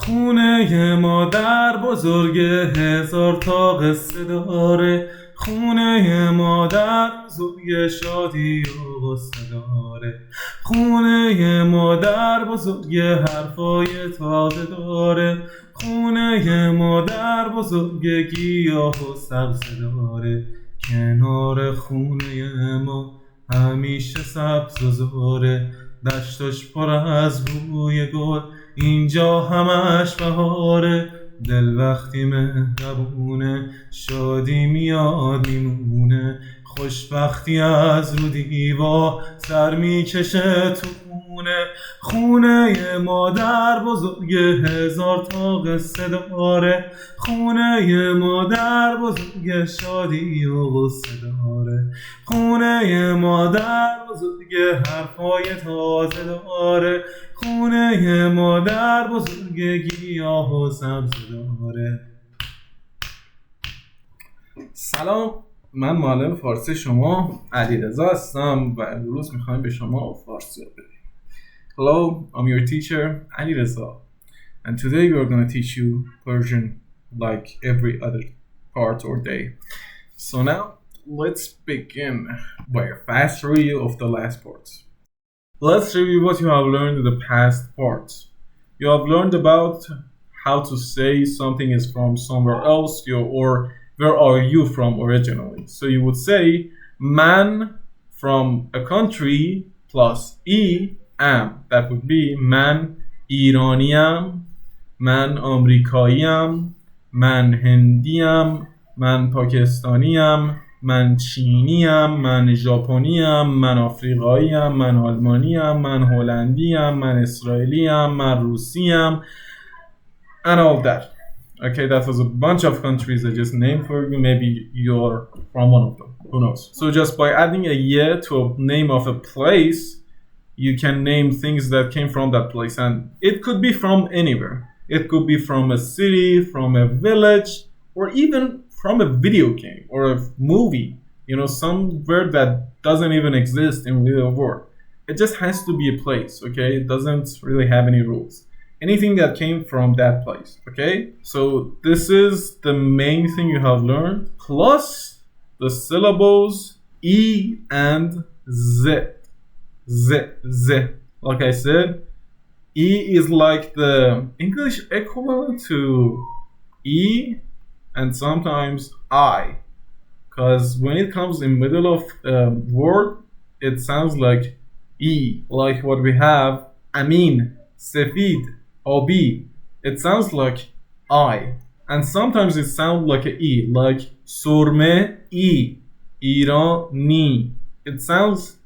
خونه مادر بزرگ هزار تا قصه داره. خونه مادر بزرگ شادی و غصه داره. خونه مادر بزرگ حرفای تازه داره. خونه مادر بزرگ گیاه و سبزه داره. کنار خونه ما همیشه سبز و زاره. دشتش پر از بوی گل، اینجا همش بهاره. دل وقتی مهربونه شادی میاد میمونه. خوشبختی از رو دیوار سر میکشه تو خونه. خونه مادر بزرگ هزار تا قصه داره. خونه مادر بزرگ شادی و غصه داره. خونه مادر بزرگ حرفای تازه داره. خونه مادر بزرگ گیاه و سبز داره. سلام، من معلم فارسی شما علیرضا هستم و امروز میخوایم به شما فارسی یاد بدیم. Hello, I'm your teacher Alireza, and today we are going to teach you Persian like every other part or day. So now let's begin by a fast review of the last parts. Let's review what you have learned in the past parts. You have learned about how to say something is from somewhere else, or where are you from originally. So you would say man from a country plus am. That would be man Iranian, man Amerikayam, man Hindiyam, man Pakistaniyam, من چینیم، من ژاپنیم، من آفریقاییم، من آلمانیم، من هلندیم، من اسرائیلیم، من روسیم, and all that. Okay, that was a bunch of countries I just named for you. Maybe you're from one of them. Who knows? So just by adding a ye to a name of a place, you can name things that came from that place. And it could be from anywhere. It could be from a city, from a village, or even from a video game or a movie, somewhere that doesn't even exist in real world. It just has to be a place, okay? It doesn't really have any rules. Anything that came from that place, okay? So this is the main thing you have learned, plus the syllables E and Z. Z. Like I said, E is like the English equivalent to E and sometimes I, because when it comes in middle of a word, it sounds like E, like what we have, Amin, Sefid, Abi. It sounds like I, and sometimes it sounds like a E, like Surme E, Irani. It sounds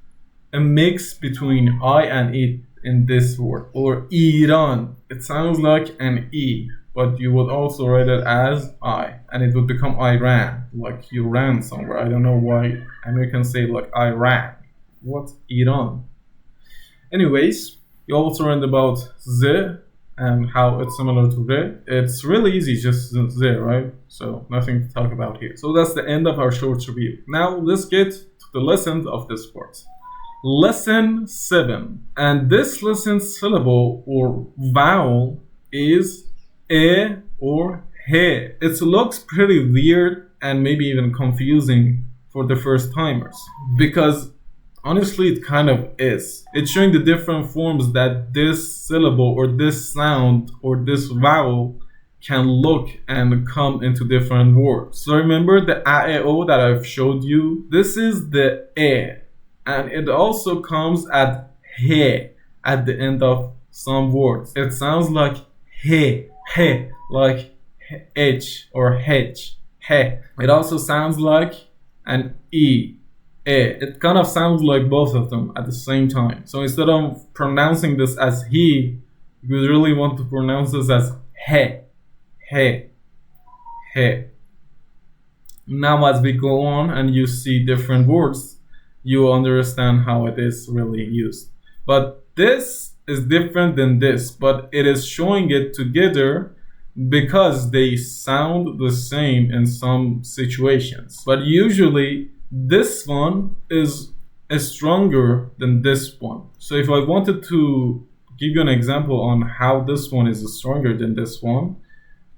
a mix between I and it in this word. Or Iran, it sounds like an E, but you would also write it as I, and it would become Iran, like you ran somewhere. I don't know why Americans say like Iran. What's Iran? Anyways, you also learned about Z and how it's similar to Re. It's really easy, just Z, right? So nothing to talk about here. So that's the end of our short review. Now let's get to the lesson of this part. Lesson 7. And this lesson syllable or vowel is E or he. It looks pretty weird and maybe even confusing for the first timers, because honestly it kind of is. It's showing the different forms that this syllable or this sound or this vowel can look and come into different words. So remember the a, e, o that I've showed you? This is the e, and it also comes at he at the end of some words. It sounds like he, like H or H, he. It also sounds like an E, It kind of sounds like both of them at the same time. So instead of pronouncing this as he, you really want to pronounce this as he. Now as we go on and you see different words, you understand how it is really used. But this is different than this, but it is showing it together because they sound the same in some situations. But usually this one is stronger than this one. So if I wanted to give you an example on how this one is stronger than this one,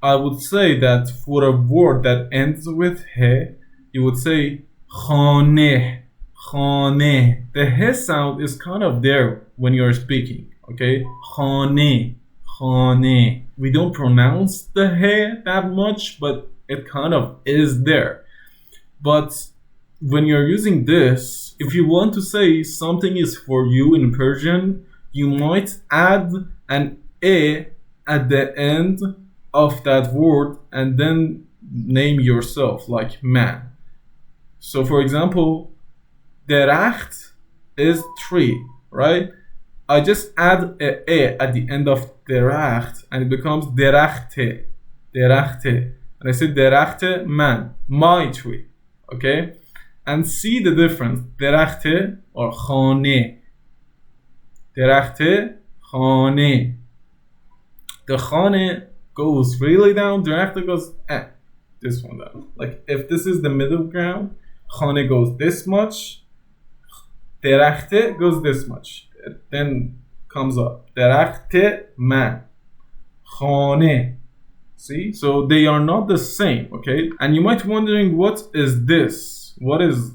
I would say that for a word that ends with he, you would say khane, khane. The he sound is kind of there when you're speaking, okay? Khane, khane. We don't pronounce the he that much, but it kind of is there. But when you're using this, if you want to say something is for you in Persian, you might add an e at the end of that word and then name yourself like man. So for example, deracht is tree, right? I just add a e at the end of deracht and it becomes derachte, derachte. And I say derachte man, my tree, okay? And see the difference, derachte or khane. Derachte, khane. The khane goes really down, derachte goes this one down. Like if this is the middle ground, khane goes this much, derachte goes this much. It then comes up. Derachte man. Khane. See? So they are not the same, okay? And you might be wondering, what is this? What is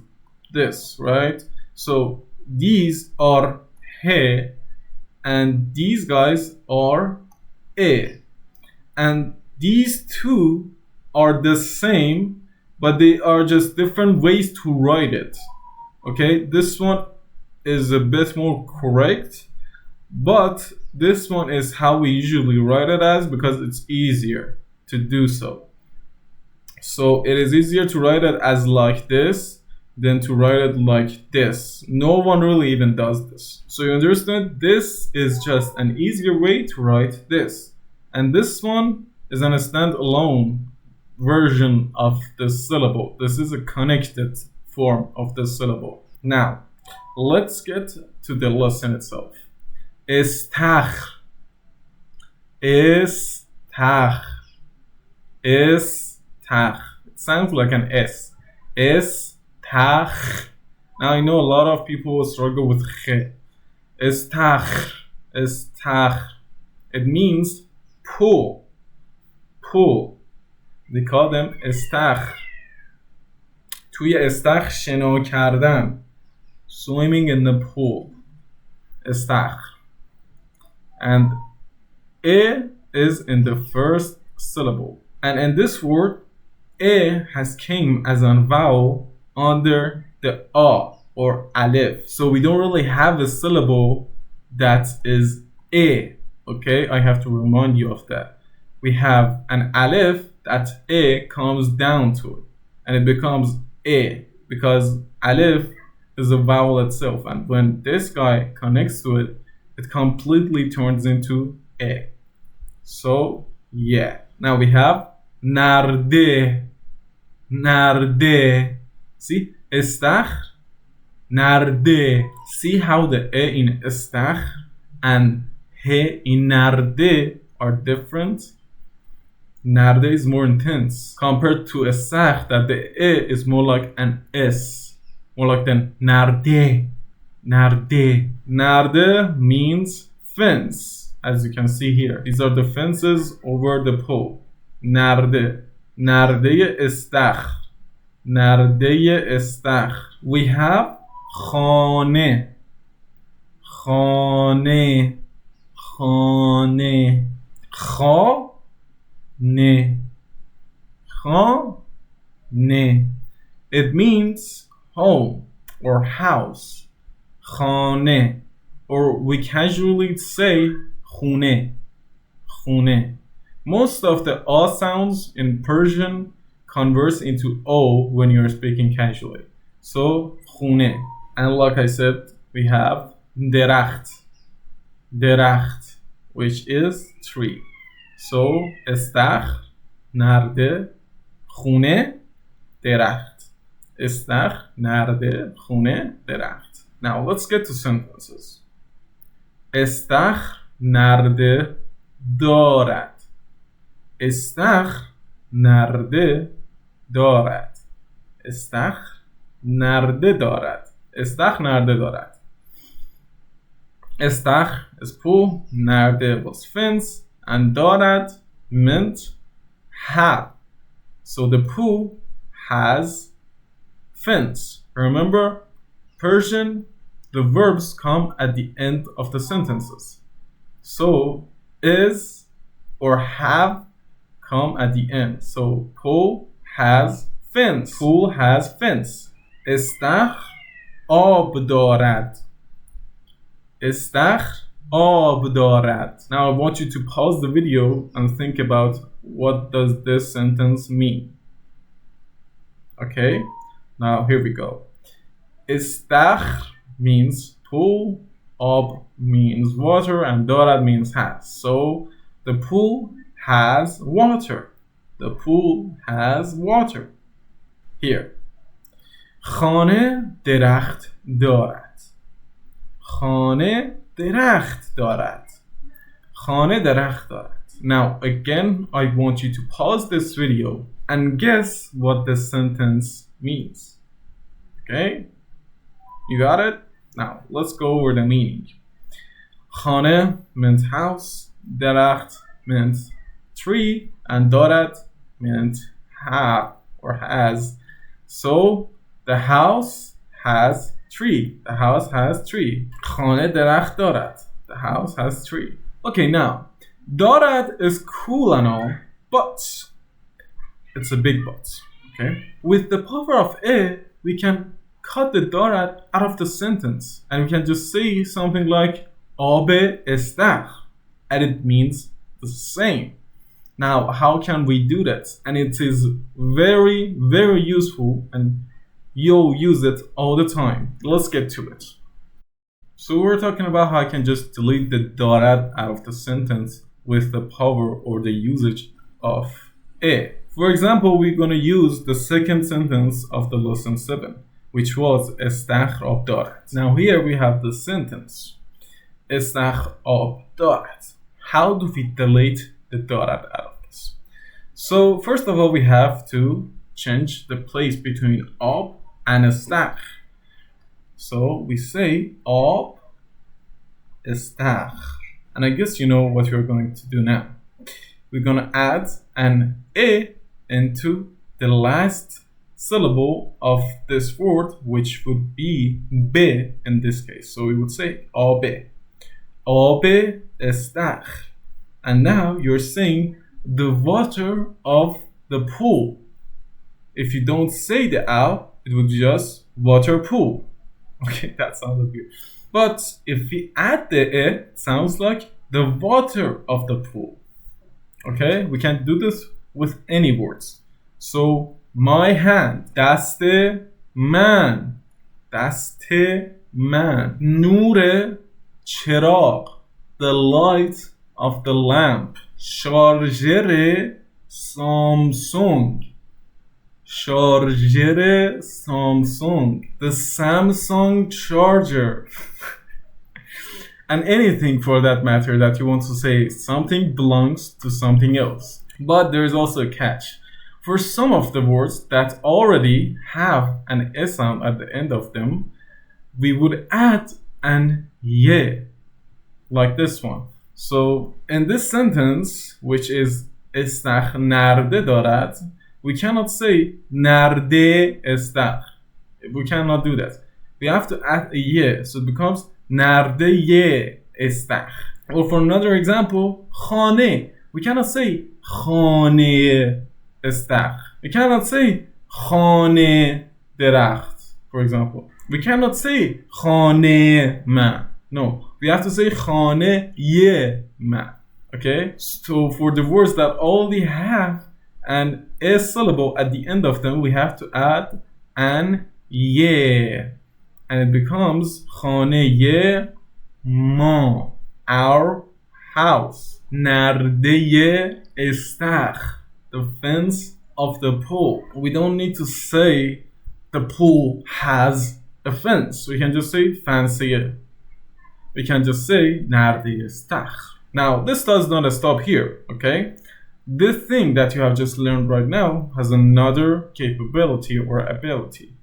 this, right? So these are he and these guys are e. And these two are the same, but they are just different ways to write it. Okay, this one is a bit more correct, but this one is how we usually write it as because it's easier to do so. So it is easier to write it as like this than to write it like this. No one really even does this. So you understand, this is just an easier way to write this. And this one is a standalone version of the syllable. This is a connected form of the syllable. Now, let's get to the lesson itself. Istakh. Istakh. Istakh. It sounds like an S. Istakh. Now I know a lot of people struggle with kh. Istakh. Istakh. It means pull. Pull. They call them استخ. توی استخ شنا کردن. Swimming in the pool. استخ. And e is in the first syllable. And in this word, e has came as a vowel under the a or alif. So we don't really have a syllable that is e. Okay, I have to remind you of that. We have an alif that e comes down to it, and it becomes e because alif is a vowel itself, and when this guy connects to it, it completely turns into e. So yeah, now we have narde, narde. See, istakh, narde. See how the e in istakh and he in narde are different? Narde is more intense compared to istakh, that the e is more like an s, more like the narde, narde. Narde means fence, as you can see here. These are the fences over the pool. Narde, narde istakh, narde istakh. We have khane, khane, khane, kha. Ne, ne. It means home or house. Khane, or we casually say khune, khune. Most of the a sounds in Persian converts into o when you're speaking casually. So khune, and like I said, we have deracht, deracht, which is tree. So, استخ, نرده, خونه, درخت. استخ, نرده, خونه, درخت. Now, let's get to sentences. استخ, نرده, دارد. استخ, نرده, دارد. استخ, نرده, دارد. استخ, نرده, دارد. استخر is pool, نرده was fence, and دارد meant have. So the pool has fence. Remember, Persian, the verbs come at the end of the sentences. So is or have come at the end. So pool has fence. Pool has fence. استخر آب دارد. استخر آب دارد. Now I want you to pause the video and think about what does this sentence mean. Okay, now here we go. استخر means pool, آب means water, and دارد means has. So the pool has water. The pool has water. Here. خانه درخت دارد. خانه درخت دارد. خانه درخت دارد. Now again, I want you to pause this video and guess what this sentence means. Okay? You got it? Now let's go over the meaning. خانه meant house, درخت meant tree, and دارد meant have or has. So the house has tree. The house has tree. خانه درخت دارد. The house has tree. Okay, now دارد is cool and all, but it's a big but. Okay? With the power of a, we can cut the دارد out of the sentence and we can just say something like آب استخر, and it means the same. Now, how can we do that? And it is very, very useful and you'll use it all the time. Let's get to it. So we're talking about how I can just delete the دارد out of the sentence with the power or the usage of a. For example, we're going to use the second sentence of the lesson 7, which was استخر آب دارد. Now here we have the sentence. استخر آب دارد. How do we delete the دارد out of this? So first of all, we have to change the place between آب and استخر. So we say آب استخر. And I guess you know what we're going to do now. We're going to add an a into the last syllable of this word, which would be be in this case. So we would say آب. آب استخر. And now you're saying the water of the pool. If you don't say the al, it would be just water pool. Okay, that sounds weird. But if we add the e, it sounds like the water of the pool. Okay, we can do this with any words. So my hand, دست من, دست من. نور چراغ, the light of the lamp. شارژر سامسونگ, شارژر سامسونگ, the Samsung charger. And anything for that matter that you want to say, something belongs to something else. But there is also a catch. For some of the words that already have an e sound at the end of them, we would add an ye, like this one. So in this sentence, which is استخر نرده دارد, we cannot say نرده استخر. We cannot do that. We have to add a ye, so it becomes نرده ye استخر. Or for another example, خانه. We cannot say خانه استخر. We cannot say خانه درخت, for example. We cannot say خانه من. No, we have to say خانه ye من. Okay? So for the words that only have an a syllable at the end of them, we have to add an ye. And it becomes خانه ما, our house. نرده استخر, the fence of the pool. We don't need to say the pool has a fence. We can just say fancier. We can just say نرده استخر. Now, this does not stop here, okay? This thing that you have just learned right now has another capability or ability.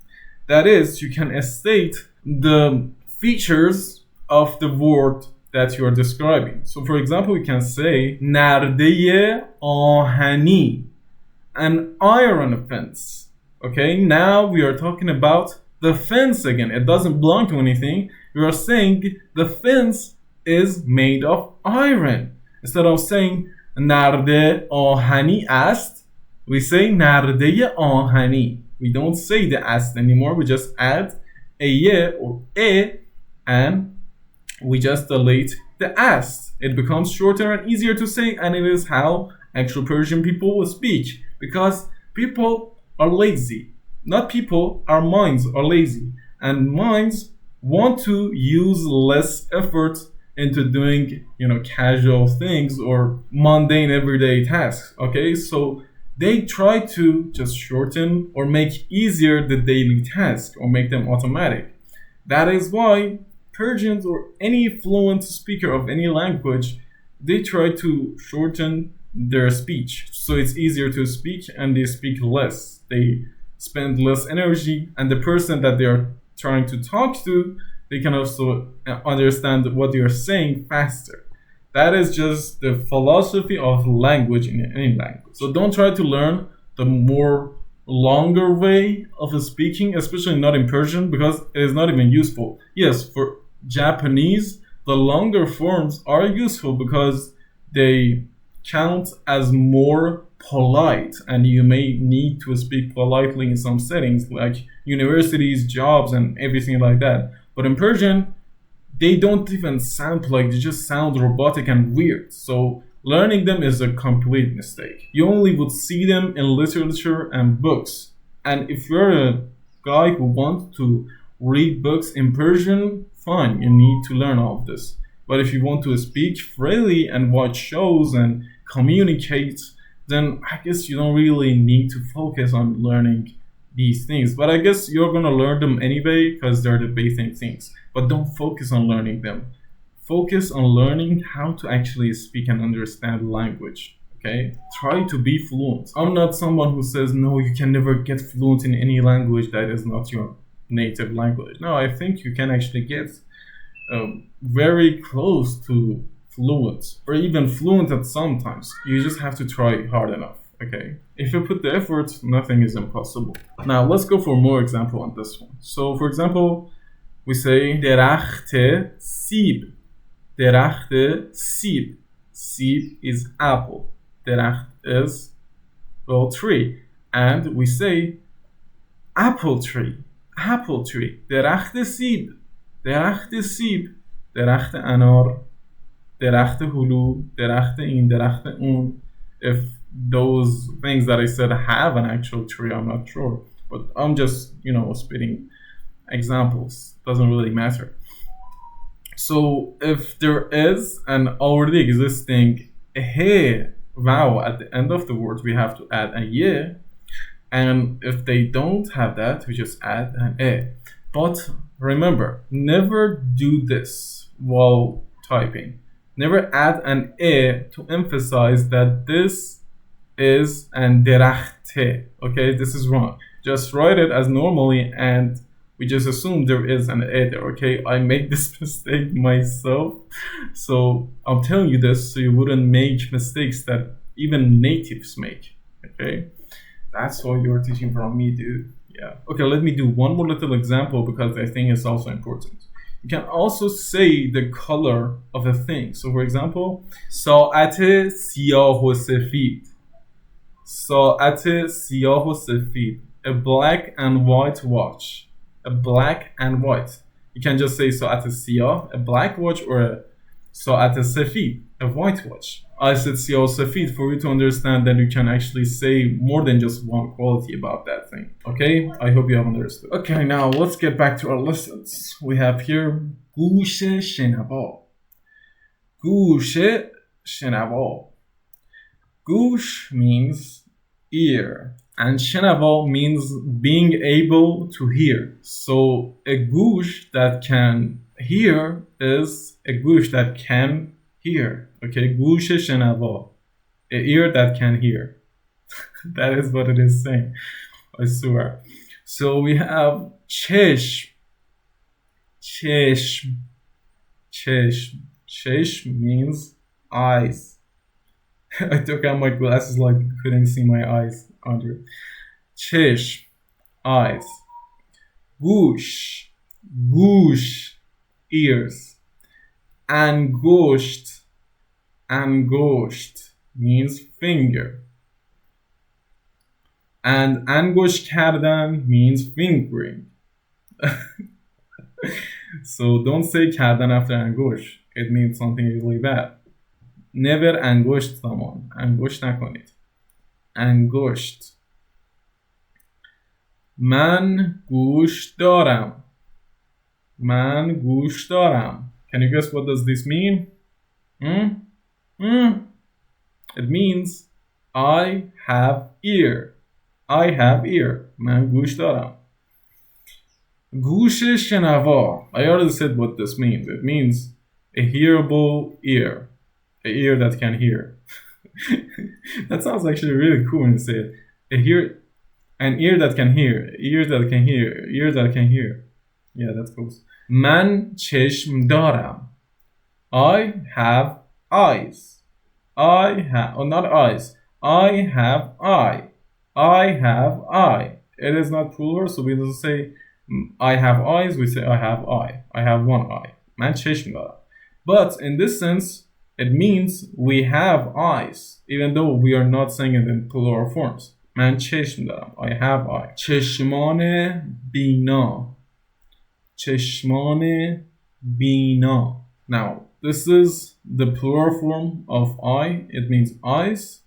That is, you can state the features of the word that you are describing. So for example, we can say نرده آهنی, an iron fence. Okay, now we are talking about the fence again. It doesn't belong to anything. We are saying the fence is made of iron. Instead of saying نرده آهنی است, we say نرده آهنی. We don't say the ast anymore. We just add a ye or e, and we just delete the ast. It becomes shorter and easier to say, and it is how actual Persian people will speak. Because people are lazy. Not people, our minds are lazy. And minds want to use less effort into doing, casual things or mundane everyday tasks. Okay, so they try to just shorten or make easier the daily task or make them automatic. That is why Persians or any fluent speaker of any language, they try to shorten their speech so it's easier to speak, and they speak less. They spend less energy, and the person that they are trying to talk to, they can also understand what you're saying faster. That is just the philosophy of language in any language. So don't try to learn the more longer way of speaking, especially not in Persian, because it is not even useful. Yes, for Japanese, the longer forms are useful because they count as more polite, and you may need to speak politely in some settings like universities, jobs, and everything like that. But in Persian, they don't even sound polite, they just sound robotic and weird. So learning them is a complete mistake. You only would see them in literature and books. And if you're a guy who wants to read books in Persian, fine, you need to learn all of this. But if you want to speak freely and watch shows and communicate, then I guess you don't really need to focus on learning these things. But I guess you're gonna learn them anyway because they're the basic things. But don't focus on learning them. Focus on learning how to actually speak and understand language. Okay? Try to be fluent. I'm not someone who says, no, you can never get fluent in any language that is not your native language. No, I think you can actually get very close to fluent, or even fluent at some times. You just have to try hard enough. Okay, if you put the effort, nothing is impossible. Now let's go for more example on this one. So for example, we say درخت سیب. درخت سیب. Seed is apple. درخت is, well, tree. And we say apple tree. Apple tree. درخت سیب. درخت سیب. درخت انار. درخت هلو. درخت این. درخت اون. If those things that I said have an actual tree, I'm not sure. But I'm just, spitting examples. Doesn't really matter. So if there is an already existing he vowel at the end of the word, we have to add a ye. And if they don't have that, we just add an e. But remember, never do this while typing. Never add an e to emphasize that this is an derakhte. Okay, this is wrong. Just write it as normally, and we just assume there is an e there. Okay, I made this mistake myself, so I'm telling you this so you wouldn't make mistakes that even natives make. Okay, that's what you're teaching from me, dude. Yeah. Okay, let me do one more little example because I think it's also important. You can also say the color of a thing. So for example, ساعت سیاه و سفید. ساعت سیاه و سفید. A black and white watch. A black and white. You can just say ساعت سیاه, a black watch, or a ساعت سفید, a white watch. I said سیاه و سفید for you to understand that you can actually say more than just one quality about that thing. Okay? I hope you have understood. Okay, now let's get back to our lessons. We have here گوش شنوا. گوش شنوا. Gush means ear, and شنوا means being able to hear. So a gush that can hear is a gush that can hear. Okay, gush شنوا, a ear that can hear. That is what it is saying, I swear. So we have چشم. چشم. Çeşm. Çeşm means eyes. I took out my glasses like I couldn't see my eyes under. Çeşm, eyes. Gush, gush, ears. Angosht, angosht means finger. And angosh kardan means fingering. So don't say kardan after angosh. It means something really bad. Never angosht someone. Angosht nakonid. Angosht. من گوش دارم. من گوش دارم. Can you guess what does this mean? It means I have ear. I have ear. من گوش دارم. گوش شنوا. I already said what this means. It means a hearable ear. A ear that can hear. That sounds actually really cool when you say it. An ear that can hear. Ears that can hear. Ears that can hear. Yeah, that's cool. من چشم دارم. I have eyes. I have, not eyes. I have eye. I have eye. It is not plural, so we don't say I have eyes, we say I have eye. I have one eye. من چشم دارم. But in this sense, it means we have eyes, even though we are not saying it in plural forms. من چشم دارم. I have eye. چشمان بینا. چشمان بینا. Now, this is the plural form of eye. It means eyes.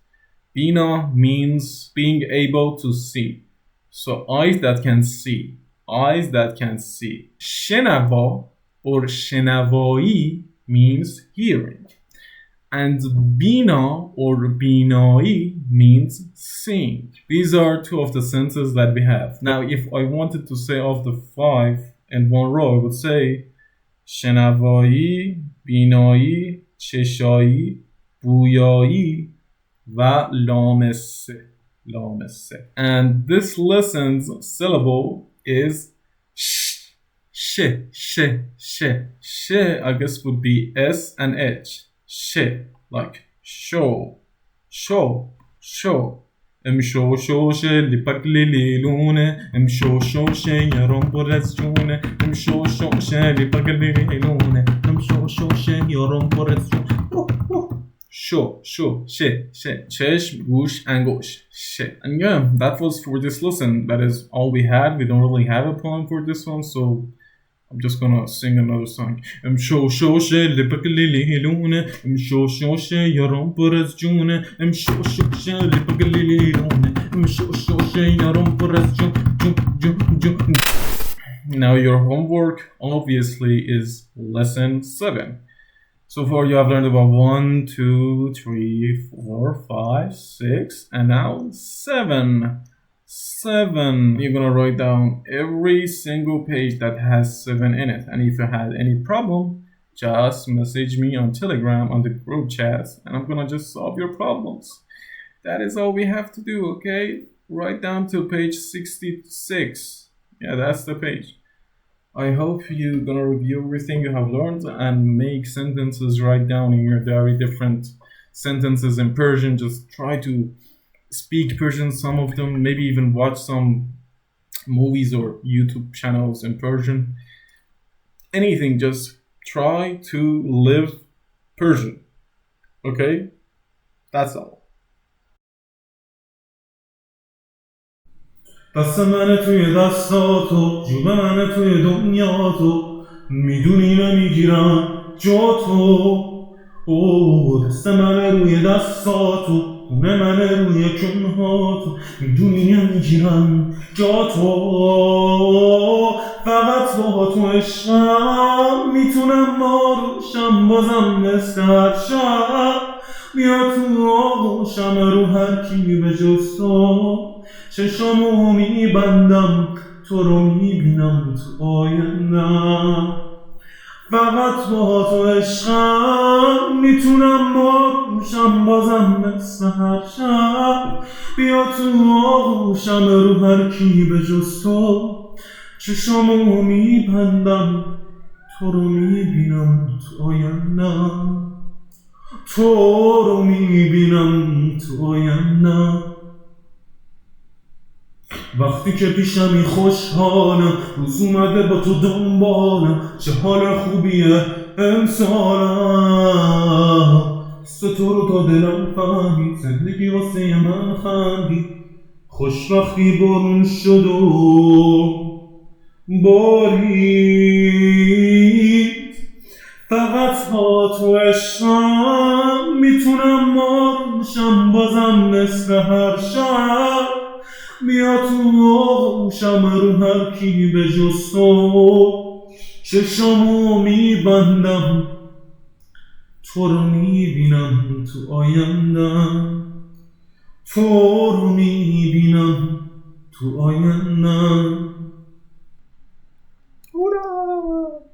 Bina means being able to see. So eyes that can see. Eyes that can see. Shenava or shenavai means hearing. And bina or binai means seeing. These are two of the senses that we have. Now, if I wanted to say of the 5 in one row, I would say shenavai, binai, cheshai, buyai, va lamesse. And this lesson's syllable is sh. I guess would be S and H. Sh, like show. امشو شوش لپک لیلونه امشو شوش یارم پر از جونه امشو شوش لپک لیلونه امشو شوش یارم پر از جونه چشم گوش انگوش and yeah, that was for this lesson. That is all we had. We don't really have a poem for this one, so I'm just gonna sing another song. امشو شوش لپک لیلونه امشو شوش یارم پر از جونه امشو شوش لپک لیلونه امشو شوش یارم پر از جون. Now your homework obviously is lesson 7. So far you have learned about 1, 2, 3, 4, 5, 6, and now 7. 7. You're gonna write down every single page that has 7 in it. And if you had any problem, just message me on Telegram on the group chats, and I'm gonna just solve your problems. That is all we have to do, okay? Write down to page 66. Yeah, that's the page. I hope you're gonna review everything you have learned and make sentences, write down in your diary different sentences in Persian. Just try to speak Persian, some of them, maybe even watch some movies or YouTube channels in Persian. Anything, just try to live Persian. Okay? That's all. دست من توی دستاتو جوب من توی دنیاتو میدونی نمیگیرم جا تو دست من روی دستاتو خونه من روی کنهاتو میدونی نمیگیرم جا تو فقط با تو عشقم میتونم ماروشم بازم مثل هر شب بیا تو آغوشم رو هر کی به جز تو چشمو میبندم تو رو میبینم تو آیندم فقط با تو عشقم میتونم باروشم بازم مثل هر شب بیا تو آغوشم رو هر کی به جز تو چشمو میبندم تو رو میبینم تو آیندم، تو رو میبینم تو آیندم. وقتی که پیشمی خوشحالم، روز اومده با تو دنبالم، چه حال خوبیه امسالم. حس تو رو تا دلم فهمید، زندگی واسه من خندید، خوشبختی بارون شد و بارید. فقط با تو عشقم میتونم مارشم، بازم مثل هر شب بیا تو آغوشم، رو هر کی به جز تو چشمو میبندم. تو رو میبینم تو آیندم، تو رو میبینم تو آیندم.